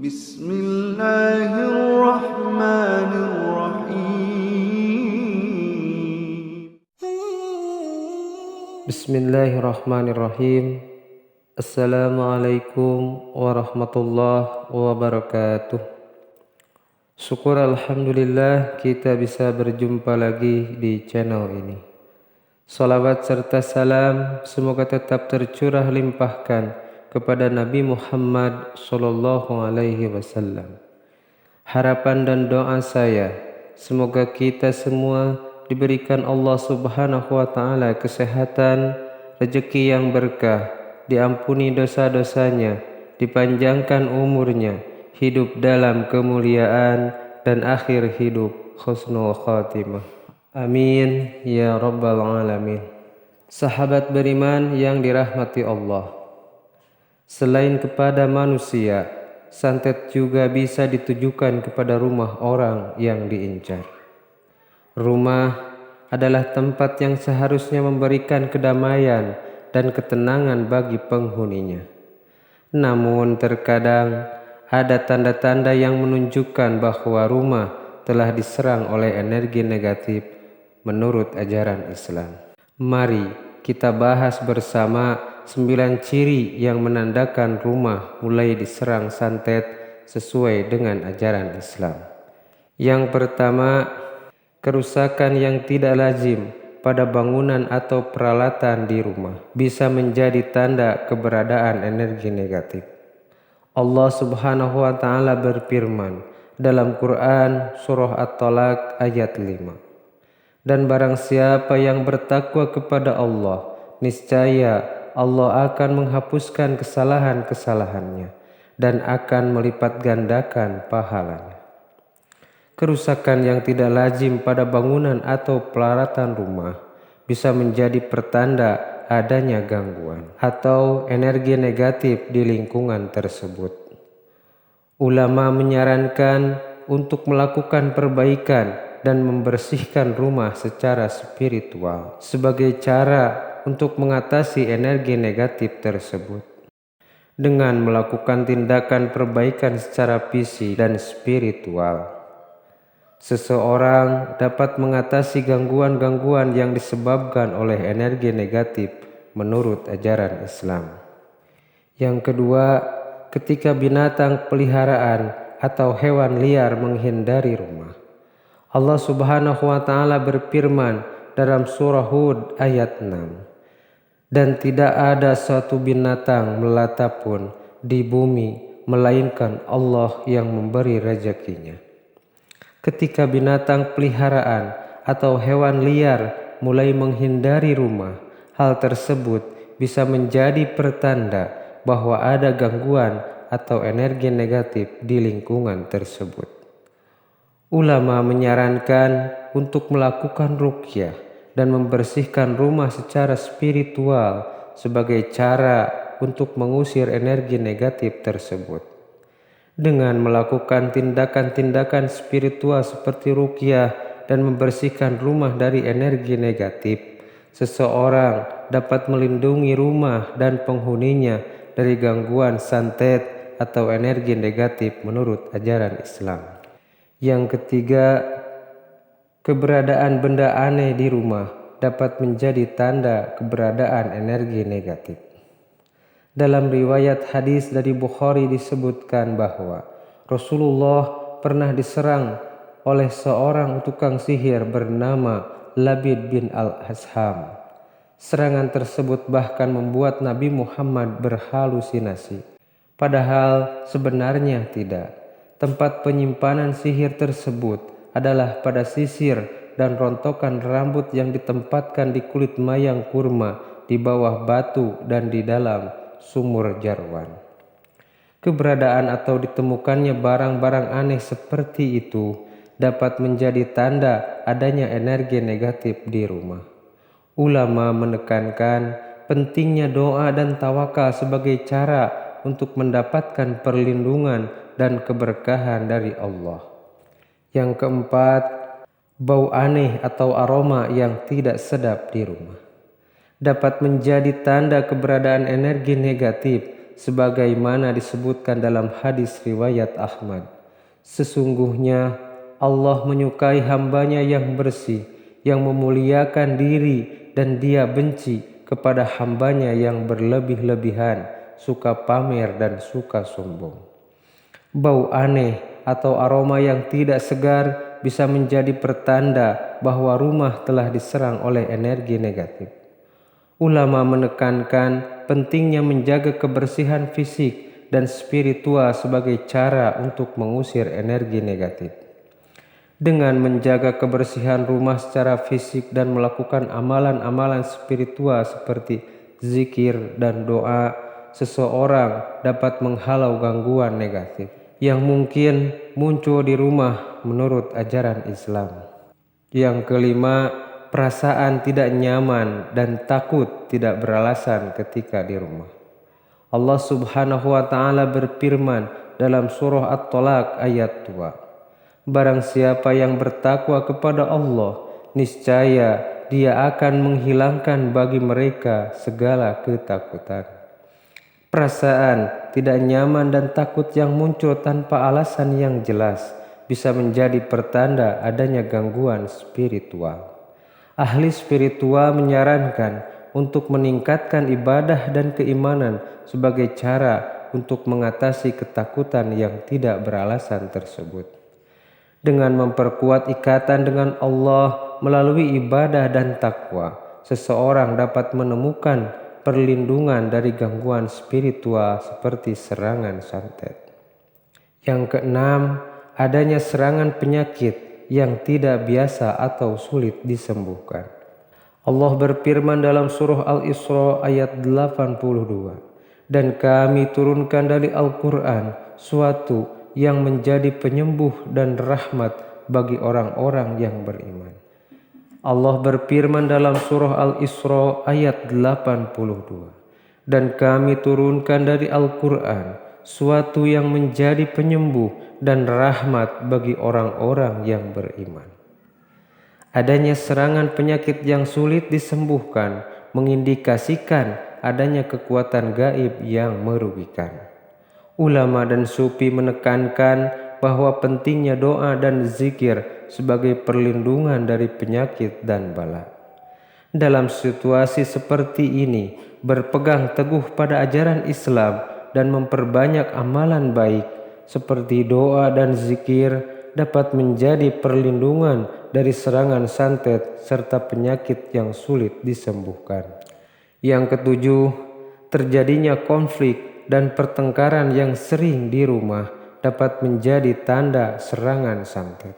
Bismillahirrahmanirrahim. Bismillahirrahmanirrahim. Assalamualaikum warahmatullahi wabarakatuh. Syukur alhamdulillah kita bisa berjumpa lagi di channel ini. Salawat serta salam semoga tetap tercurah limpahkan kepada Nabi Muhammad SAW. Harapan dan doa saya semoga kita semua diberikan Allah Subhanahu wa taala kesehatan, rezeki yang berkah, diampuni dosa-dosanya, dipanjangkan umurnya, hidup dalam kemuliaan dan akhir hidup husnul khatimah. Amin ya rabbal alamin. Sahabat beriman yang dirahmati Allah, selain kepada manusia, santet juga bisa ditujukan kepada rumah orang yang diincar. Rumah adalah tempat yang seharusnya memberikan kedamaian dan ketenangan bagi penghuninya. Namun terkadang ada tanda-tanda yang menunjukkan bahwa rumah telah diserang oleh energi negatif menurut ajaran Islam. Mari kita bahas bersama 9 ciri yang menandakan rumah mulai diserang santet sesuai dengan ajaran Islam. Yang pertama, kerusakan yang tidak lazim pada bangunan atau peralatan di rumah bisa menjadi tanda keberadaan energi negatif. Allah Subhanahu wa taala berfirman dalam Quran surah At-Talaq ayat 5. Dan barang siapa yang bertakwa kepada Allah, niscaya Allah akan menghapuskan kesalahan-kesalahannya dan akan melipat gandakan pahalanya. Kerusakan yang tidak lazim pada bangunan atau peralatan rumah bisa menjadi pertanda adanya gangguan atau energi negatif di lingkungan tersebut. Ulama menyarankan untuk melakukan perbaikan dan membersihkan rumah secara spiritual sebagai cara untuk mengatasi energi negatif tersebut. Dengan melakukan tindakan perbaikan secara fisik dan spiritual, seseorang dapat mengatasi gangguan-gangguan yang disebabkan oleh energi negatif menurut ajaran Islam. Yang kedua, ketika binatang peliharaan atau hewan liar menghindari rumah. Allah Subhanahu wa taala berfirman dalam surah Hud ayat 6. Dan tidak ada suatu binatang melata pun di bumi melainkan Allah yang memberi rezekinya. Ketika binatang peliharaan atau hewan liar mulai menghindari rumah, hal tersebut bisa menjadi pertanda bahwa ada gangguan atau energi negatif di lingkungan tersebut. Ulama menyarankan untuk melakukan ruqyah dan membersihkan rumah secara spiritual sebagai cara untuk mengusir energi negatif tersebut. Dengan melakukan tindakan-tindakan spiritual seperti ruqyah dan membersihkan rumah dari energi negatif, seseorang dapat melindungi rumah dan penghuninya dari gangguan santet atau energi negatif menurut ajaran Islam. Yang ketiga, keberadaan benda aneh di rumah dapat menjadi tanda keberadaan energi negatif. Dalam riwayat hadis dari Bukhari disebutkan bahwa Rasulullah pernah diserang oleh seorang tukang sihir bernama Labid bin Al-Asham. Serangan tersebut bahkan membuat Nabi Muhammad berhalusinasi. Padahal sebenarnya tidak. Tempat penyimpanan sihir tersebut adalah pada sisir dan rontokan rambut yang ditempatkan di kulit mayang kurma di bawah batu dan di dalam sumur jarwan. Keberadaan atau ditemukannya barang-barang aneh seperti itu dapat menjadi tanda adanya energi negatif di rumah. Ulama menekankan pentingnya doa dan tawakal sebagai cara untuk mendapatkan perlindungan dan keberkahan dari Allah. Yang keempat, bau aneh atau aroma yang tidak sedap di rumah dapat menjadi tanda keberadaan energi negatif sebagaimana disebutkan dalam hadis riwayat Ahmad. Sesungguhnya Allah menyukai hambanya yang bersih, yang memuliakan diri, dan Dia benci kepada hambanya yang berlebih-lebihan, suka pamer dan suka sombong. Bau aneh atau aroma yang tidak segar bisa menjadi pertanda bahwa rumah telah diserang oleh energi negatif. Ulama menekankan pentingnya menjaga kebersihan fisik dan spiritual sebagai cara untuk mengusir energi negatif. Dengan menjaga kebersihan rumah secara fisik dan melakukan amalan-amalan spiritual seperti zikir dan doa, seseorang dapat menghalau gangguan negatif yang mungkin muncul di rumah menurut ajaran Islam. Yang kelima, perasaan tidak nyaman dan takut tidak beralasan ketika di rumah. Allah Subhanahu wa Ta'ala berfirman dalam surah At-Tolaq ayat 2. Barang siapa yang bertakwa kepada Allah, niscaya Dia akan menghilangkan bagi mereka segala ketakutan. Perasaan tidak nyaman dan takut yang muncul tanpa alasan yang jelas bisa menjadi pertanda adanya gangguan spiritual. Ahli spiritual menyarankan untuk meningkatkan ibadah dan keimanan sebagai cara untuk mengatasi ketakutan yang tidak beralasan tersebut. Dengan memperkuat ikatan dengan Allah melalui ibadah dan takwa, seseorang dapat menemukan perlindungan dari gangguan spiritual seperti serangan santet. Yang keenam, adanya serangan penyakit yang tidak biasa atau sulit disembuhkan. Allah berfirman dalam surah Al-Isra ayat 82, dan kami turunkan dari Al-Quran suatu yang menjadi penyembuh dan rahmat bagi orang-orang yang beriman. Allah berfirman dalam surah Al-Isra ayat 82, dan kami turunkan dari Al-Quran suatu yang menjadi penyembuh dan rahmat bagi orang-orang yang beriman. Adanya serangan penyakit yang sulit disembuhkan mengindikasikan adanya kekuatan gaib yang merugikan. Ulama dan sufi menekankan bahwa pentingnya doa dan zikir sebagai perlindungan dari penyakit dan bala. Dalam situasi seperti ini, berpegang teguh pada ajaran Islam dan memperbanyak amalan baik seperti doa dan zikir dapat menjadi perlindungan dari serangan santet serta penyakit yang sulit disembuhkan. Yang ketujuh, terjadinya konflik dan pertengkaran yang sering di rumah dapat menjadi tanda serangan santet.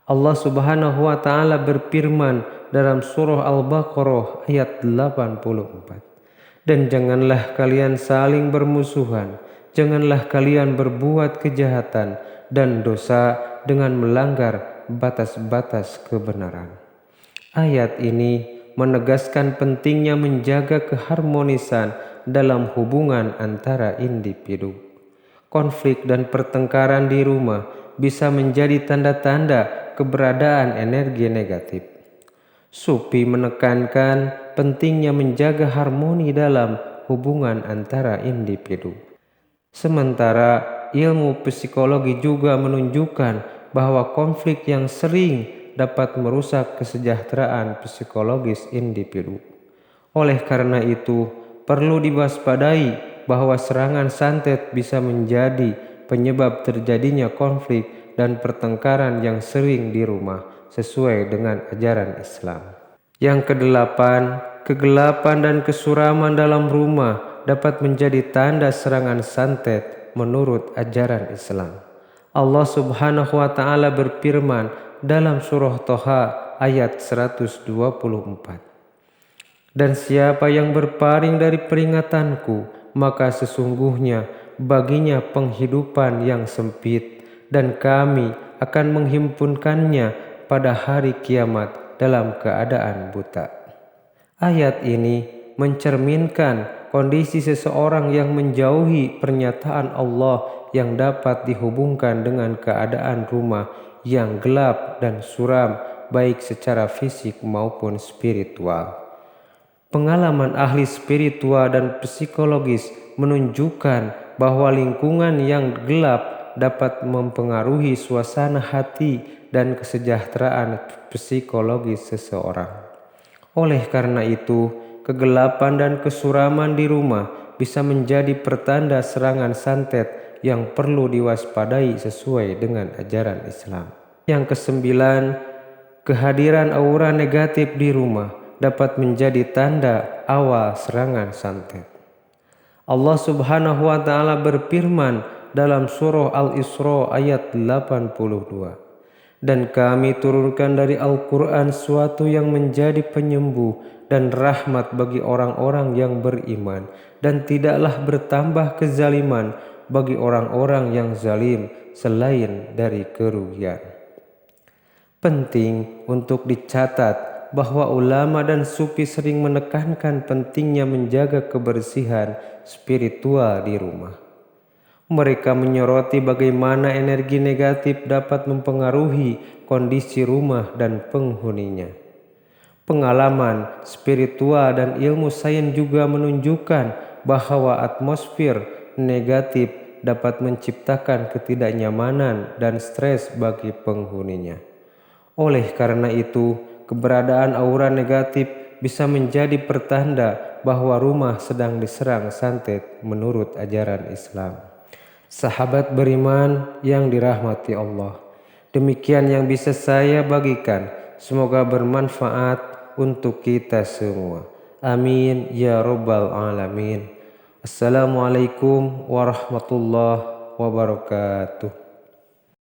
Allah Subhanahu wa Ta'ala berfirman dalam surah Al-Baqarah ayat 84. Dan janganlah kalian saling bermusuhan, janganlah kalian berbuat kejahatan dan dosa dengan melanggar batas-batas kebenaran. Ayat ini menegaskan pentingnya menjaga keharmonisan dalam hubungan antara individu. Konflik dan pertengkaran di rumah bisa menjadi tanda-tanda keberadaan energi negatif. Sufi menekankan pentingnya menjaga harmoni dalam hubungan antara individu. Sementara ilmu psikologi juga menunjukkan bahwa konflik yang sering dapat merusak kesejahteraan psikologis individu. Oleh karena itu, perlu diwaspadai bahwa serangan santet bisa menjadi penyebab terjadinya konflik dan pertengkaran yang sering di rumah sesuai dengan ajaran Islam. Yang kedelapan, kegelapan dan kesuraman dalam rumah dapat menjadi tanda serangan santet menurut ajaran Islam. Allah Subhanahu wa Ta'ala berfirman dalam surah Toha ayat 124. Dan siapa yang berpaling dari peringatanku, maka sesungguhnya baginya penghidupan yang sempit, dan kami akan menghimpunkannya pada hari kiamat dalam keadaan buta. Ayat ini mencerminkan kondisi seseorang yang menjauhi pernyataan Allah yang dapat dihubungkan dengan keadaan rumah yang gelap dan suram baik secara fisik maupun spiritual. Pengalaman ahli spiritual dan psikologis menunjukkan bahwa lingkungan yang gelap dapat mempengaruhi suasana hati dan kesejahteraan psikologis seseorang. Oleh karena itu, kegelapan dan kesuraman di rumah bisa menjadi pertanda serangan santet yang perlu diwaspadai sesuai dengan ajaran Islam. Yang kesembilan, kehadiran aura negatif di rumah dapat menjadi tanda awal serangan santet. Allah Subhanahu wa taala berfirman dalam surah Al-Isra ayat 82. Dan kami turunkan dari Al-Quran suatu yang menjadi penyembuh dan rahmat bagi orang-orang yang beriman, dan tidaklah bertambah kezaliman bagi orang-orang yang zalim selain dari kerugian. Penting untuk dicatat bahwa ulama dan sufi sering menekankan pentingnya menjaga kebersihan spiritual di rumah. Mereka menyoroti bagaimana energi negatif dapat mempengaruhi kondisi rumah dan penghuninya. Pengalaman spiritual dan ilmu sains juga menunjukkan bahwa atmosfer negatif dapat menciptakan ketidaknyamanan dan stres bagi penghuninya. Oleh karena itu, keberadaan aura negatif bisa menjadi pertanda bahwa rumah sedang diserang santet menurut ajaran Islam. Sahabat beriman yang dirahmati Allah, demikian yang bisa saya bagikan. Semoga bermanfaat untuk kita semua. Amin ya rabbal alamin. Assalamualaikum warahmatullahi wabarakatuh.